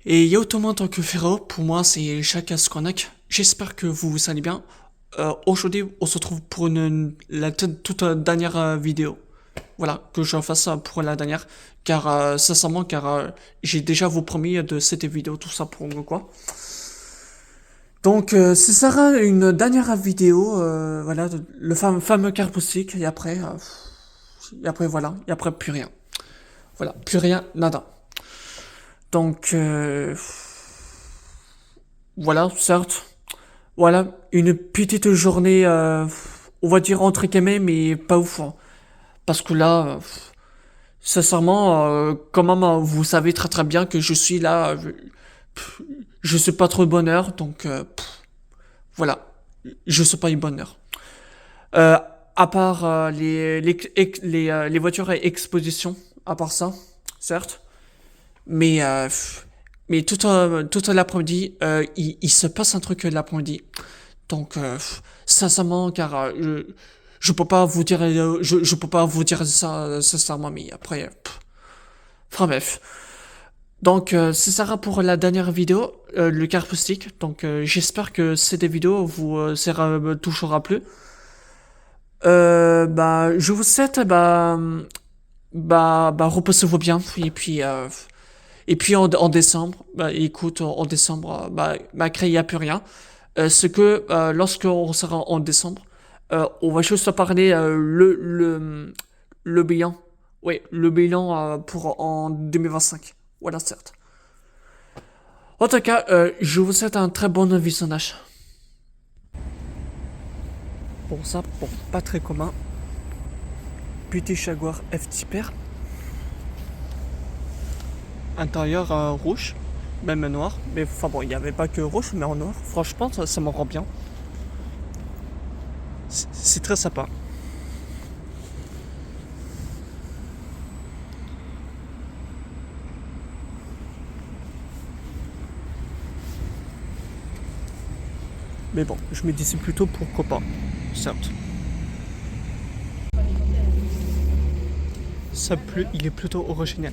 Et yo tout le monde, en tant que Ferro, pour moi c'est Chaka Skonak. J'espère que vous allez bien. Aujourd'hui, on se retrouve pour la toute dernière vidéo. Voilà, que je fasse pour la dernière. Car, sincèrement, j'ai déjà vous promis de cette vidéo, tout ça pour quoi. Donc, ce sera une dernière vidéo, voilà, le fameux carpoustique, et après voilà, et après plus rien. Voilà, plus rien, nada. Donc, voilà, certes. Voilà, une petite journée, on va dire entre guillemets, mais pas ouf, hein. Parce que là, sincèrement, quand même, vous savez très très bien que je suis là, je suis pas trop de bonne heure, donc voilà, je suis pas une bonne heure. Euh, à part les voitures à exposition, à part ça, certes, mais, tout l'après-midi, il se passe un truc l'après-midi. Donc, sincèrement, je peux pas vous dire, je peux pas vous dire ça sincèrement, mais après, enfin bref. Donc, ce sera pour la dernière vidéo, le carpoustique. Donc, j'espère que cette vidéo vous touchera plus. Bah, je vous souhaite, reposez-vous bien. Et puis en décembre, bah, écoute, en décembre, il n'y a plus rien. Ce que lorsqu'on sera en décembre, on va juste parler le bilan. Oui, le bilan pour en 2025. Voilà, certes. En tout cas, je vous souhaite un très bon visionnage. Bon, ça, bon, pas très commun. Petit Jaguar F-Type. Intérieur rouge, même noir. Mais enfin bon, il n'y avait pas que rouge, mais en noir. Franchement, ça m'en rend bien. C'est très sympa. Mais bon, je me disais plutôt pourquoi pas, certes. Ça plus, il est plutôt original.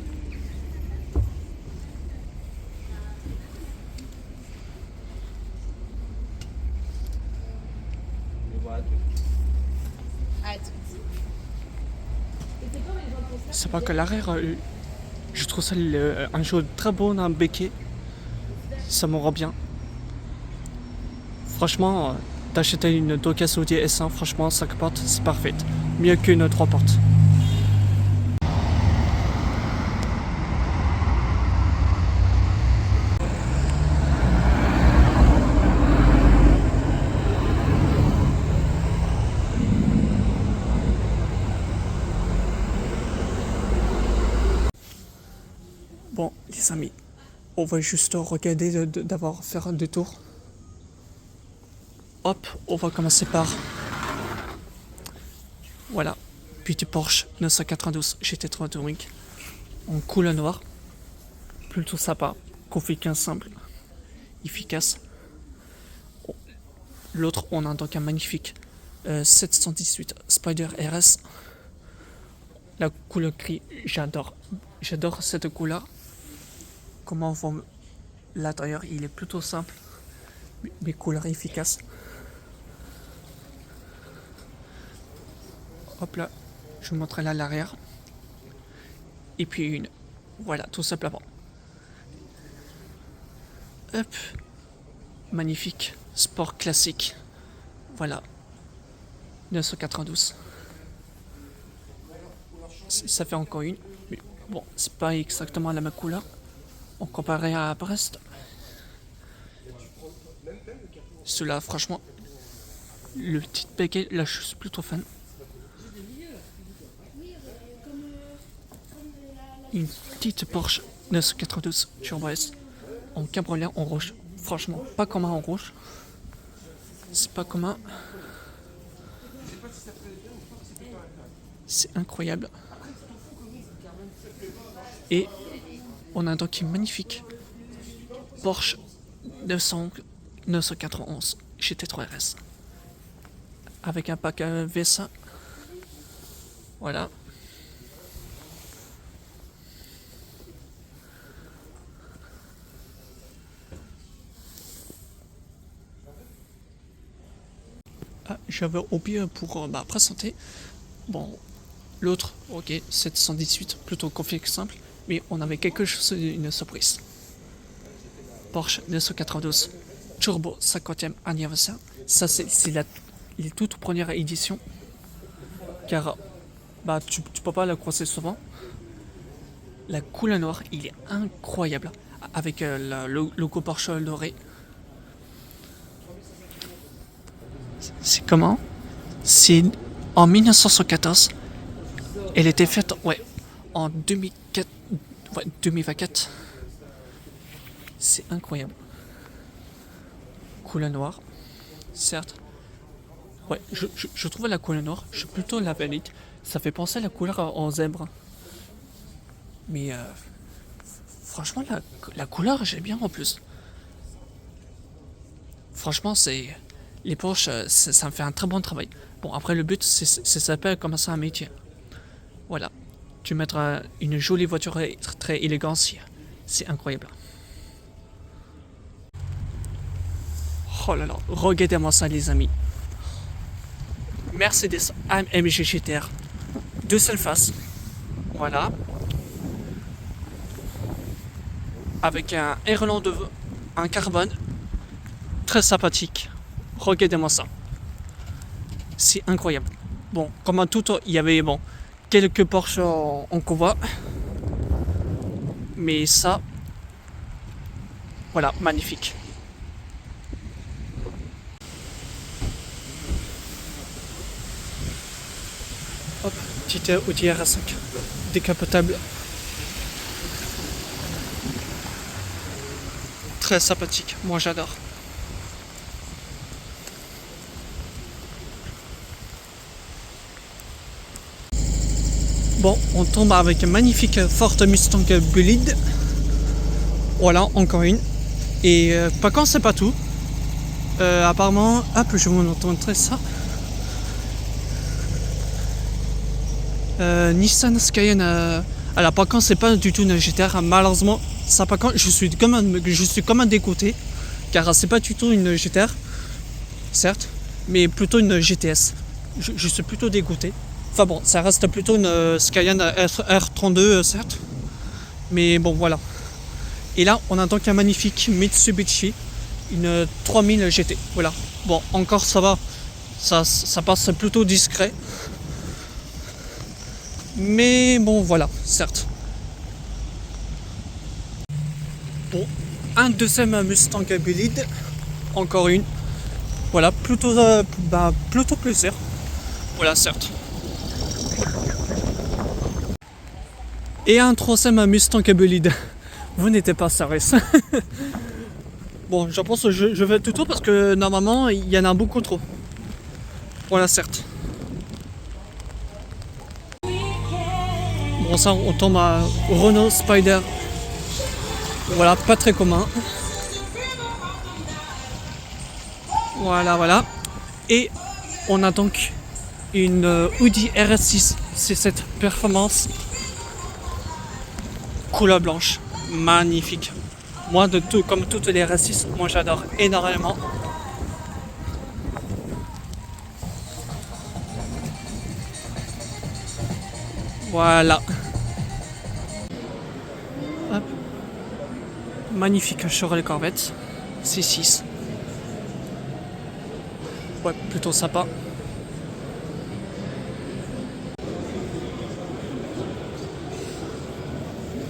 C'est pas que l'arrière, je trouve ça un jeu très beau dans un béquet. Ça me rend bien. Franchement, d'acheter une Ducati Audi S1, franchement, 5 portes, c'est parfait. Mieux qu'une 3 portes. Bon, les amis, on va juste regarder d'avoir faire un détour. Hop, on va commencer par, voilà, petit Porsche 992 GT3 Touring en couleur noire, plutôt sympa, config simple, efficace. L'autre, on a donc un magnifique 718 Spider RS, la couleur gris, j'adore cette couleur. Comment on voit l'intérieur, il est plutôt simple, mais couleur efficace. Hop là, je vous montrerai là l'arrière. Et puis une. Voilà, tout simplement. Hop. Magnifique. Sport classique. Voilà. 992. Ça fait encore une. Mais bon, c'est pas exactement la même couleur. On comparait à Brest. Cela, franchement, le petit paquet, là, je suis plutôt fan. Une petite Porsche 992 Turbo S en cabriolet en rouge. Franchement, pas commun en rouge. C'est pas commun. C'est incroyable. Et on a donc une magnifique Porsche 991 GT3 RS avec un pack V5. Voilà. Ah, j'avais oublié pour présenter. Bon, l'autre, ok, 718, plutôt config simple, mais on avait quelque chose, une surprise. Porsche 992 Turbo 50e anniversaire. Ça, c'est la il est toute première édition. Car tu peux pas la croiser souvent. La couleur noire, il est incroyable. Avec le logo Porsche doré. C'est comment? C'est en 1974. Elle était faite, ouais, en 2004, ouais, 2024. C'est incroyable. Couleur noire, certes. Ouais, je trouve la couleur noire, je suis plutôt la valide. Ça fait penser à la couleur en zèbre. Mais franchement, la couleur, j'aime bien en plus. Franchement, c'est. Les Porsche, ça me fait un très bon travail. Bon, après, le but, c'est ça s'appelle commencer un métier. Voilà. Tu mettras une jolie voiture très élégante. C'est incroyable. Oh là là, regardez-moi ça, les amis. Mercedes AMG GTR. Deux seules faces. Voilà. Avec un aileron de un carbone très sympathique. Regardez-moi ça. C'est incroyable. Bon, comme un tout, il y avait bon quelques Porsche en convoi. Mais ça, voilà, magnifique. Hop, petite Audi RS5 décapotable. Très sympathique, moi j'adore. Bon, on tombe avec une magnifique Ford Mustang Bullitt. Voilà, encore une. Et par contre, c'est pas tout. Apparemment, hop, je vais vous montrer ça. Nissan Skyline, alors par contre, c'est pas du tout une GTR. Malheureusement, ça par contre, je suis comme un dégoûté, car c'est pas du tout une GTR, certes, mais plutôt une GTS. Je suis plutôt dégoûté. Enfin bon, ça reste plutôt une Skyline R32, certes, mais bon voilà. Et là, on a donc un magnifique Mitsubishi, une 3000 GT. Voilà. Bon, encore ça va, ça passe plutôt discret. Mais bon, voilà, certes. Bon, un deuxième Mustang Bullitt, encore une. Voilà, plutôt plaisir. Voilà, certes. Et un troisième Mustang Bullitt. Vous n'étiez pas sérieux. Bon, je pense que je vais tout parce que normalement, il y en a beaucoup trop. Voilà, certes. Bon, ça, on tombe à Renault Spider. Voilà, pas très commun. Voilà. Et on a donc une Audi RS6 C7 Performance. Couleur blanche. Magnifique. Moi, comme toutes les RS6, moi j'adore énormément. Voilà. Hop. Magnifique Chevrolet Corvette. C6. Ouais, plutôt sympa.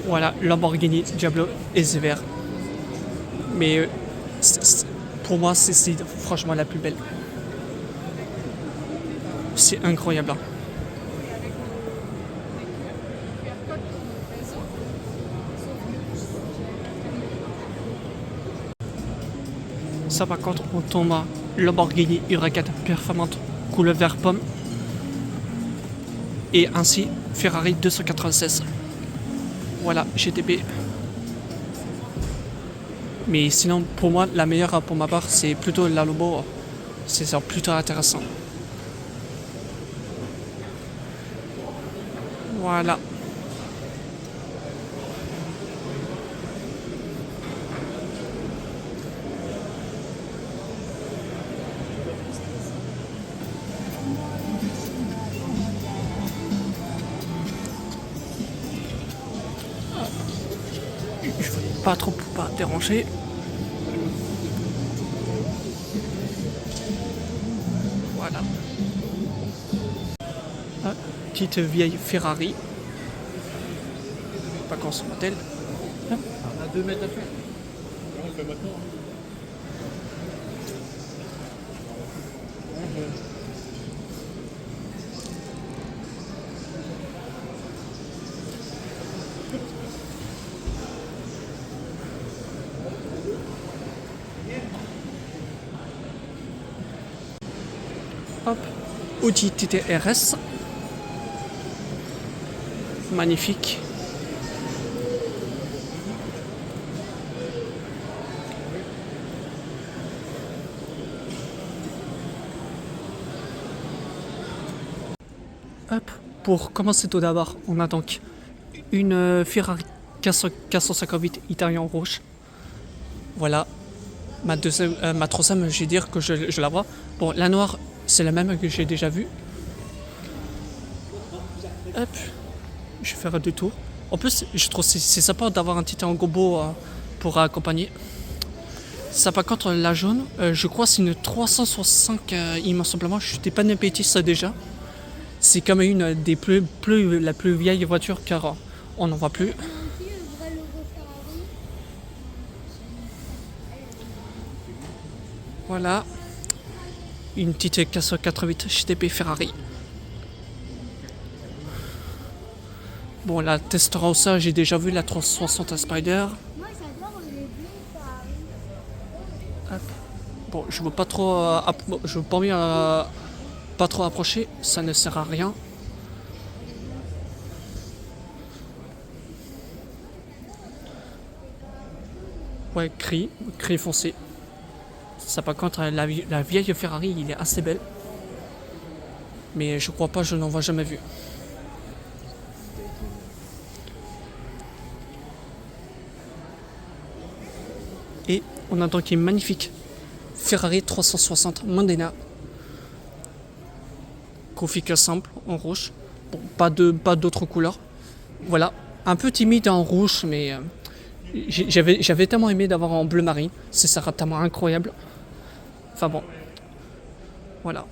Voilà, Lamborghini Diablo SVR. Mais pour moi, c'est franchement la plus belle. C'est incroyable. Ça par contre, on tombe à Lamborghini Huracan performante couleur vert pomme. Et ainsi Ferrari 296. Voilà, GTB. Mais sinon, pour moi, la meilleure pour ma part, c'est plutôt la Lobo. C'est ça, plutôt intéressant. Voilà. Je veux pas trop pour pas déranger. Voilà. Ah, petite vieille Ferrari. Pas qu'on se modèle. On a 2 mètres à faire. On le fait maintenant. Hop, Audi TT RS. Magnifique. Hop, pour commencer tout d'abord, on a donc une Ferrari 458 Italian rouge. Voilà. Ma troisième, je vais dire que je la vois. Bon, la noire, c'est la même que j'ai déjà vue. Hop, je vais faire 2 tours. En plus, je trouve c'est sympa d'avoir un Titan Gobo pour accompagner. Ça, par contre, la jaune, je crois que c'est une 365, il me semble. Je n'étais pas de bêtises, ça déjà. C'est comme une des la plus vieille voiture car on n'en voit plus. Voilà. Une petite 488 HTP Ferrari. Bon, la Testarossa, j'ai déjà vu la 360 Spider. Hop. Bon, je veux pas trop, je veux pas bien pas trop approcher, ça ne sert à rien. Ouais, gris foncé. Ça par contre, la vieille Ferrari, il est assez belle. Mais je crois pas, je n'en vois jamais vu. Et on a donc une magnifique Ferrari 360 Modena. Config simple en rouge. Bon, pas d'autres couleurs. Voilà, un peu timide en rouge, mais j'avais tellement aimé d'avoir en bleu marine. C'est ça tellement incroyable. Enfin bon, voilà.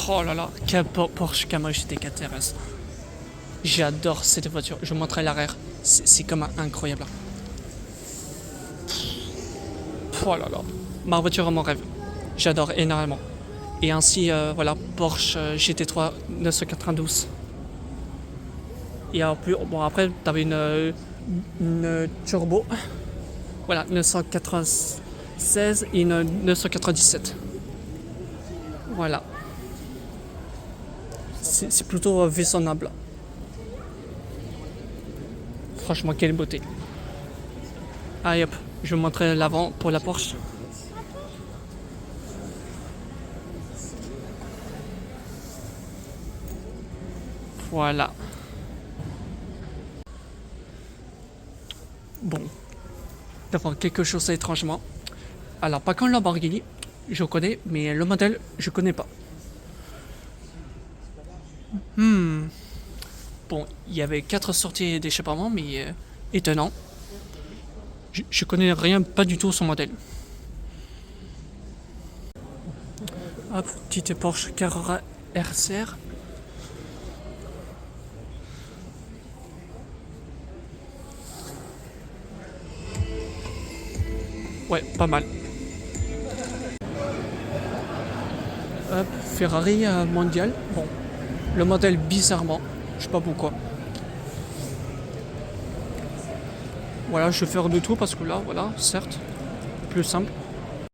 Oh là là, quel Porsche Cayman GT4 RS. J'adore cette voiture. Je vous montrerai l'arrière. C'est comme incroyable. Oh là là, ma voiture à mon rêve. J'adore énormément. Et ainsi, voilà, Porsche GT3 992. Et en plus, bon, après, t'avais une turbo. Voilà, 996 et une 997. Voilà. C'est plutôt raisonnable. Franchement, quelle beauté. Allez hop, je vais vous montrer l'avant pour la Porsche. Voilà. Bon. D'abord, quelque chose étrangement. Alors, pas comme Lamborghini, je connais, mais le modèle, je connais pas. Bon, il y avait 4 sorties d'échappement, mais étonnant. Je connais rien, pas du tout son modèle. Hop, petite Porsche Carrera RCR. Ouais, pas mal. Hop, Ferrari mondial. Bon, le modèle bizarrement, je sais pas pourquoi. Voilà, je vais faire de tout parce que là, voilà, certes, plus simple.